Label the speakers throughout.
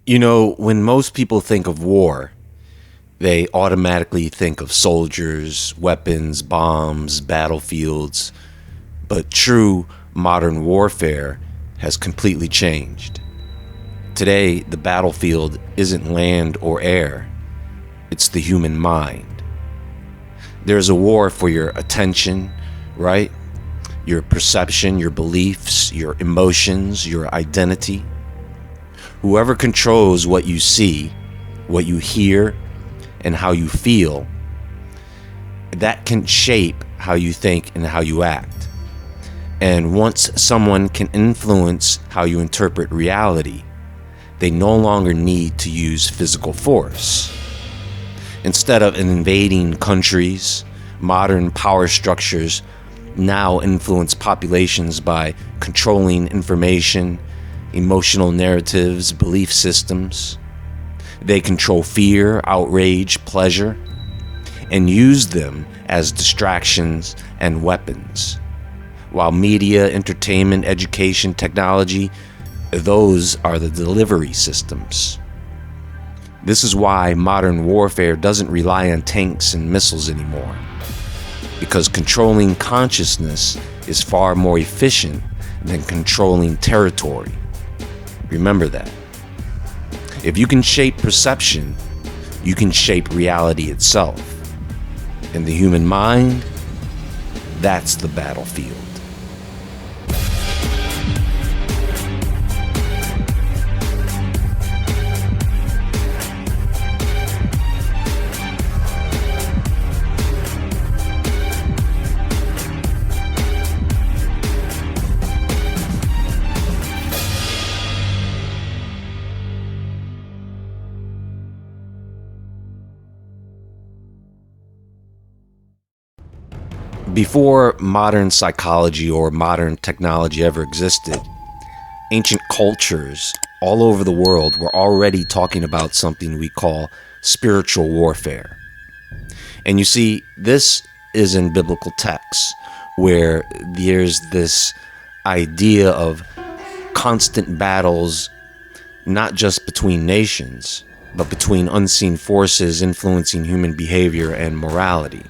Speaker 1: You know, when most people think of war, they automatically think of soldiers, weapons, bombs, battlefields. But true modern warfare has completely changed. Today, the battlefield isn't land or air, it's the human mind. There's a war for your attention, right? Your perception, your beliefs, your emotions, your identity. Whoever controls what you see, what you hear, and how you feel, that can shape how you think and how you act. And once someone can influence how you interpret reality, they no longer need to use physical force. Instead of invading countries, modern power structures now influence populations by controlling information, emotional narratives, belief systems. They control fear, outrage, pleasure, and use them as distractions and weapons. While media, entertainment, education, technology, those are the delivery systems. This is why modern warfare doesn't rely on tanks and missiles anymore, because controlling consciousness is far more efficient than controlling territory. Remember that. If you can shape perception, you can shape reality itself. In the human mind, that's the battlefield. Before modern psychology or modern technology ever existed, ancient cultures all over the world were already talking about something we call spiritual warfare. And you see, this is in biblical texts where there's this idea of constant battles, not just between nations, but between unseen forces influencing human behavior and morality.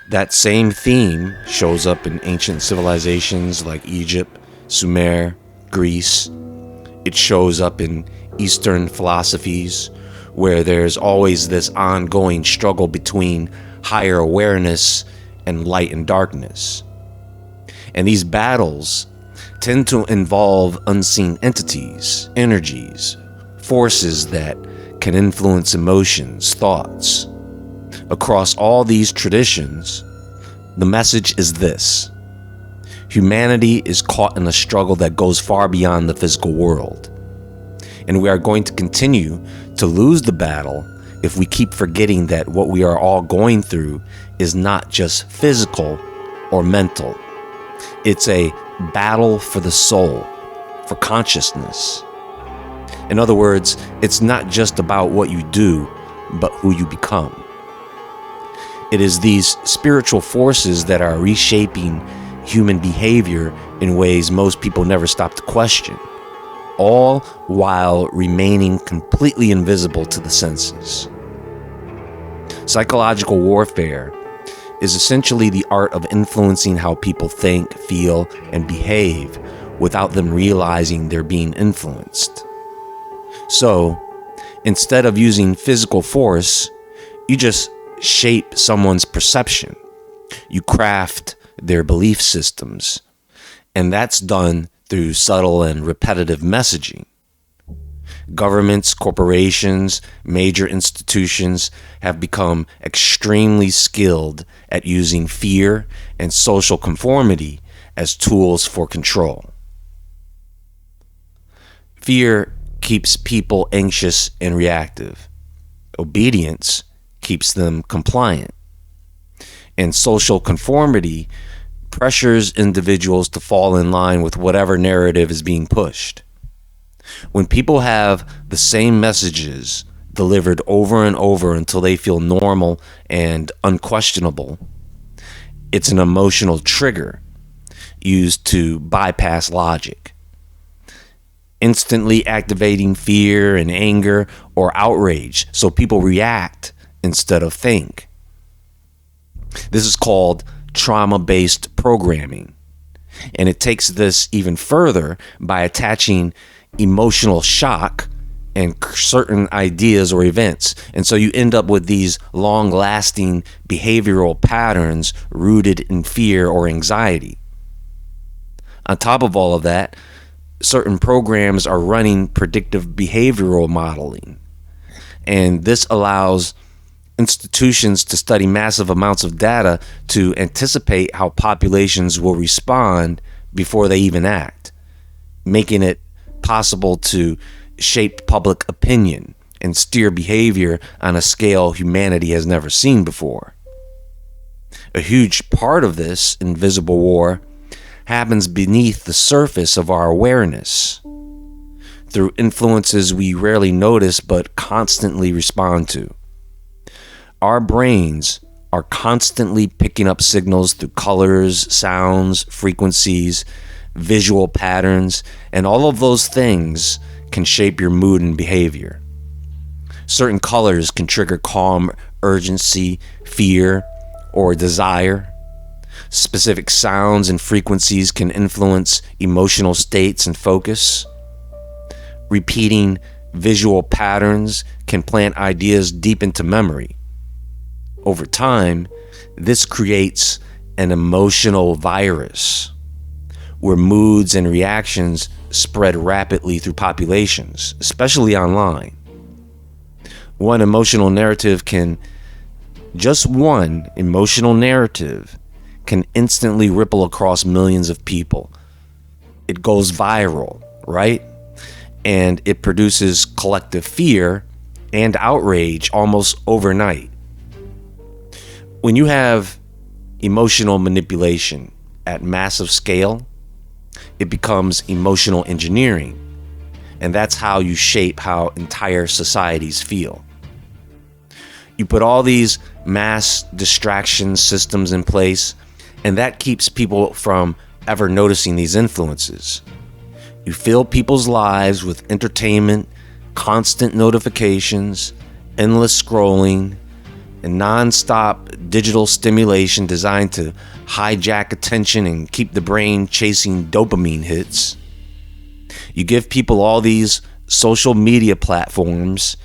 Speaker 1: That same theme shows up in ancient civilizations like Egypt, Sumer, Greece. It shows up in Eastern philosophies, where there's always this ongoing struggle between higher awareness and light and darkness. And these battles tend to involve unseen entities, energies, forces that can influence emotions, thoughts. Across all these traditions, the message is this: humanity is caught in a struggle that goes far beyond the physical world. And we are going to continue to lose the battle if we keep forgetting that what we are all going through is not just physical or mental. It's a battle for the soul, for consciousness. In other words, it's not just about what you do, but who you become. It is these spiritual forces that are reshaping human behavior in ways most people never stop to question, all while remaining completely invisible to the senses. Psychological warfare is essentially the art of influencing how people think, feel, and behave without them realizing they're being influenced. So, instead of using physical force, you just shape someone's perception. You craft their belief systems, and that's done through subtle and repetitive messaging. Governments, corporations, major institutions have become extremely skilled at using fear and social conformity as tools for control. Fear keeps people anxious and reactive. Obedience keeps them compliant. And social conformity pressures individuals to fall in line with whatever narrative is being pushed. When people have the same messages delivered over and over until they feel normal and unquestionable, it's an emotional trigger used to bypass logic. instantly activating fear and anger or outrage so people react instead of think. This is called trauma-based programming. And it takes this even further by attaching emotional shock and certain ideas or events. And so you end up with these long-lasting behavioral patterns rooted in fear or anxiety. On top of all of that, certain programs are running predictive behavioral modeling. And this allows institutions to study massive amounts of data to anticipate how populations will respond before they even act, making it possible to shape public opinion and steer behavior on a scale humanity has never seen before. A huge part of this invisible war happens beneath the surface of our awareness, through influences we rarely notice but constantly respond to. Our brains are constantly picking up signals through colors, sounds, frequencies, visual patterns, and all of those things can shape your mood and behavior. Certain colors can trigger calm, urgency, fear, or desire. Specific sounds and frequencies can influence emotional states and focus. Repeating visual patterns can plant ideas deep into memory. Over time, this creates an emotional virus where moods and reactions spread rapidly through populations, especially online. One emotional narrative can instantly ripple across millions of people. It goes viral, right? And it produces collective fear and outrage almost overnight. When you have emotional manipulation at massive scale, it becomes emotional engineering. And that's how you shape how entire societies feel. You put all these mass distraction systems in place, and that keeps people from ever noticing these influences. You fill people's lives with entertainment, constant notifications, endless scrolling, and non-stop digital stimulation designed to hijack attention and keep the brain chasing dopamine hits. You give people all these social media platforms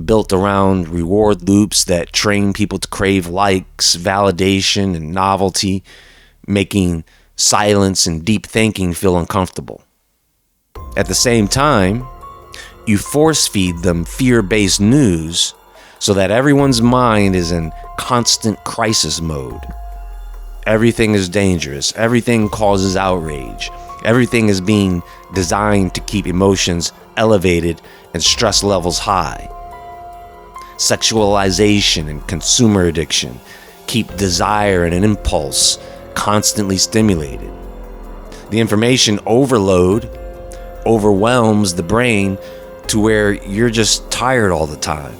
Speaker 1: built around reward loops that train people to crave likes, validation, and novelty, making silence and deep thinking feel uncomfortable. At the same time, you force feed them fear-based news so that everyone's mind is in constant crisis mode. Everything is dangerous. Everything causes outrage. Everything is being designed to keep emotions elevated and stress levels high. Sexualization and consumer addiction keep desire and an impulse constantly stimulated. The information overload overwhelms the brain to where you're just tired all the time.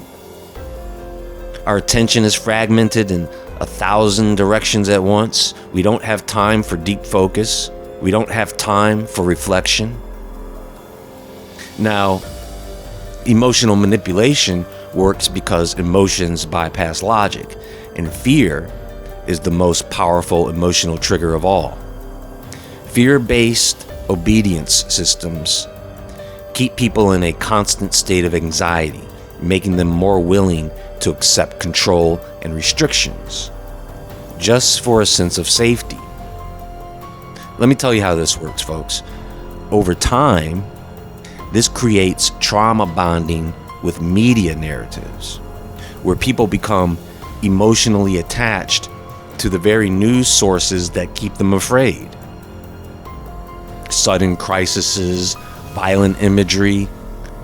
Speaker 1: Our attention is fragmented in 1,000 directions at once. We don't have time for deep focus. We don't have time for reflection. Now, emotional manipulation works because emotions bypass logic, and fear is the most powerful emotional trigger of all. Fear-based obedience systems keep people in a constant state of anxiety, making them more willing to accept control and restrictions just for a sense of safety. Let me tell you how this works, folks. Over time, this creates trauma bonding with media narratives, where people become emotionally attached to the very news sources that keep them afraid. Sudden crises, violent imagery,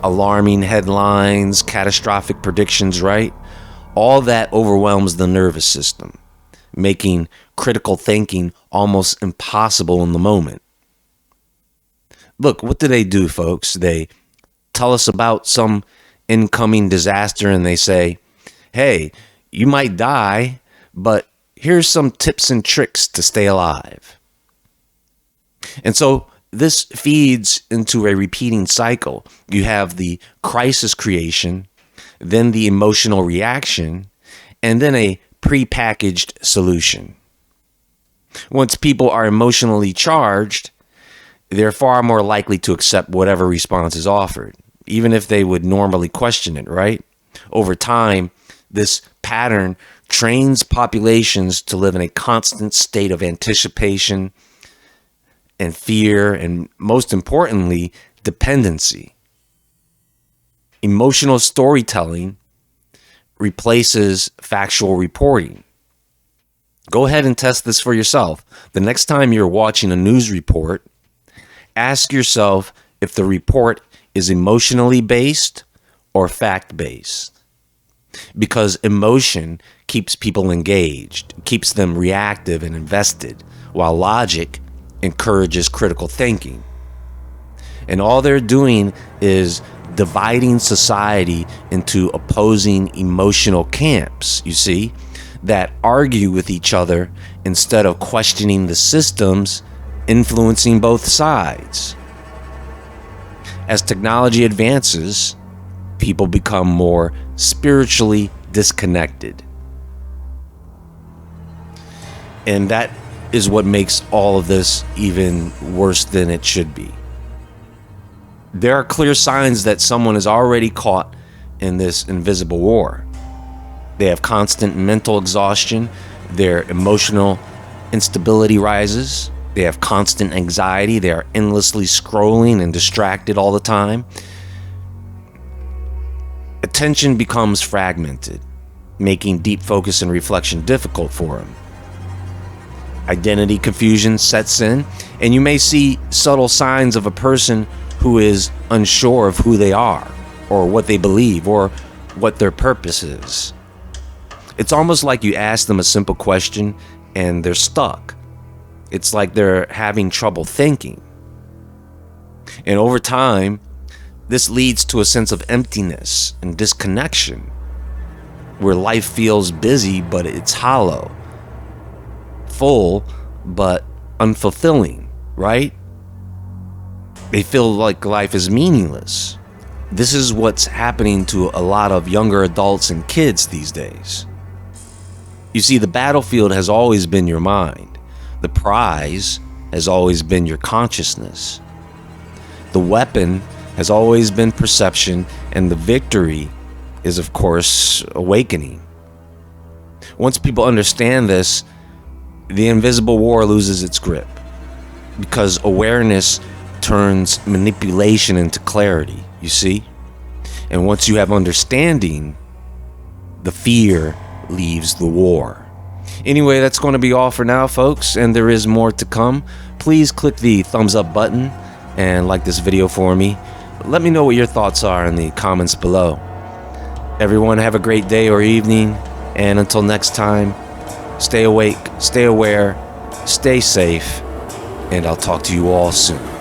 Speaker 1: alarming headlines, catastrophic predictions, right? All that overwhelms the nervous system, making critical thinking almost impossible in the moment. Look, what do, folks? They tell us about some incoming disaster and they say, hey, you might die, but here's some tips and tricks to stay alive. And so this feeds into a repeating cycle. You have the crisis creation, then the emotional reaction, and then a prepackaged solution. Once people are emotionally charged, they're far more likely to accept whatever response is offered, even if they would normally question it, right? Over time, this pattern trains populations to live in a constant state of anticipation and fear, and most importantly, dependency. Emotional storytelling replaces factual reporting. Go ahead and test this for yourself. The next time you're watching a news report, ask yourself if the report is emotionally based or fact-based. Because emotion keeps people engaged, keeps them reactive and invested, while logic encourages critical thinking. And all they're doing is dividing society into opposing emotional camps, you see, that argue with each other instead of questioning the systems influencing both sides. As technology advances, people become more spiritually disconnected. And that is what makes all of this even worse than it should be. There are clear signs that someone is already caught in this invisible war. They have constant mental exhaustion, their emotional instability rises, they have constant anxiety, they are endlessly scrolling and distracted all the time. Attention becomes fragmented, making deep focus and reflection difficult for them. Identity confusion sets in, and you may see subtle signs of a person who is unsure of who they are, or what they believe, or what their purpose is. It's almost like you ask them a simple question and they're stuck. It's like they're having trouble thinking. And over time, this leads to a sense of emptiness and disconnection, where life feels busy, but it's hollow, full, but unfulfilling, right? They feel like life is meaningless. This is what's happening to a lot of younger adults and kids these days. You see, the battlefield has always been your mind. The prize has always been your consciousness. The weapon has always been perception, and the victory is, of course, awakening. Once people understand this, the invisible war loses its grip, because awareness turns manipulation into clarity, you see? And once you have understanding, the fear leaves the war. Anyway, that's going to be all for now, folks, and there is more to come. Please click the thumbs up button and like this video for me. Let me know what your thoughts are in the comments below. Everyone, have a great day or evening, and until next time, stay awake, stay aware, stay safe, and I'll talk to you all soon.